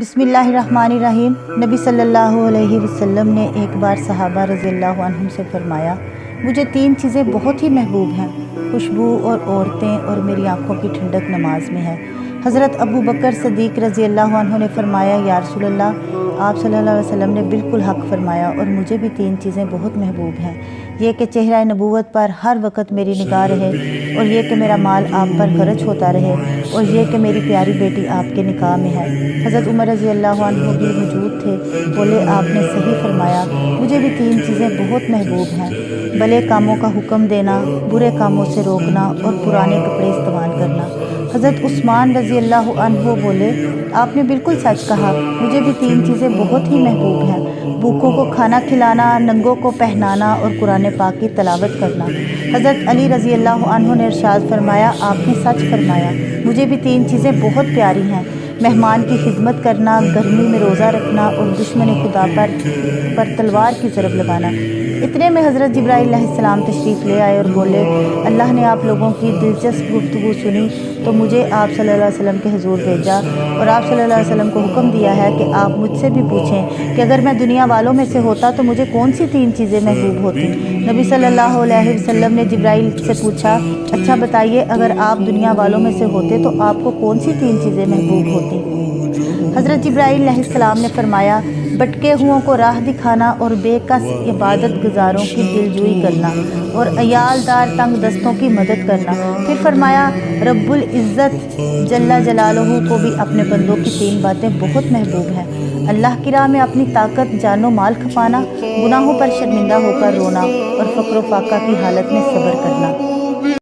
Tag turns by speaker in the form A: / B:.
A: بسم اللہ الرحمن الرحیم۔ نبی صلی اللہ علیہ وسلم نے ایک بار صحابہ رضی اللہ عنہم سے فرمایا، مجھے 3 چیزیں بہت ہی محبوب ہیں، خوشبو اور عورتیں اور میری آنکھوں کی ٹھنڈک نماز میں ہے۔ حضرت ابو بکر صدیق رضی اللہ عنہ نے فرمایا، یا رسول اللہ، آپ صلی اللہ علیہ وسلم نے بالکل حق فرمایا اور مجھے بھی 3 چیزیں بہت محبوب ہیں، یہ کہ چہرہ نبوت پر ہر وقت میری نگاہ رہے، اور یہ کہ میرا مال آپ پر خرچ ہوتا رہے، اور یہ کہ میری پیاری بیٹی آپ کے نکاح میں ہے۔ حضرت عمر رضی اللہ عنہ بھی موجود تھے، بولے آپ نے صحیح فرمایا، مجھے بھی 3 چیزیں بہت محبوب ہیں، بھلے کاموں کا حکم دینا، برے کاموں سے روکنا اور پرانے کپڑے استعمال کرنا۔ حضرت عثمان رضی اللہ عنہ بولے، آپ نے بالکل سچ کہا، مجھے بھی 3 چیزیں بہت ہی محبوب ہیں، بھوکوں کو کھانا کھلانا، ننگوں کو پہنانا اور قرآن پاک کی تلاوت کرنا۔ حضرت علی رضی اللہ عنہ نے ارشاد فرمایا، آپ نے سچ فرمایا، مجھے بھی 3 چیزیں بہت پیاری ہیں، مہمان کی خدمت کرنا، گرمی میں روزہ رکھنا اور دشمن خدا پر تلوار کی ضرب لگانا۔ اتنے میں حضرت جبرائیل علیہ السلام تشریف لے آئے اور بولے، اللہ نے آپ لوگوں کی دلچسپ گفتگو سنی تو مجھے آپ صلی اللہ علیہ وسلم کے حضور بھیجا، اور آپ صلی اللہ علیہ وسلم کو حکم دیا ہے کہ آپ مجھ سے بھی پوچھیں کہ اگر میں دنیا والوں میں سے ہوتا تو مجھے کون سی 3 چیزیں محبوب ہوتی۔ نبی صلی اللہ علیہ وسلم نے جبرائیل سے پوچھا، اچھا بتائیے، اگر آپ دنیا والوں میں سے ہوتے تو آپ کو کون سی 3 چیزیں محبوب ہوتی؟ حضرت جبرائیل علیہ السلام نے فرمایا، بھٹکے ہوں کو راہ دکھانا اور بے کس عبادت گزاروں کی دلجوئی کرنا اور عیال دار تنگ دستوں کی مدد کرنا۔ پھر فرمایا، رب العزت جل جلالہ کو بھی اپنے بندوں کی 3 باتیں بہت محبوب ہیں، اللہ کی راہ میں اپنی طاقت جان و مال کھپانا، گناہوں پر شرمندہ ہو کر رونا اور فقر و فاقہ کی حالت میں صبر کرنا۔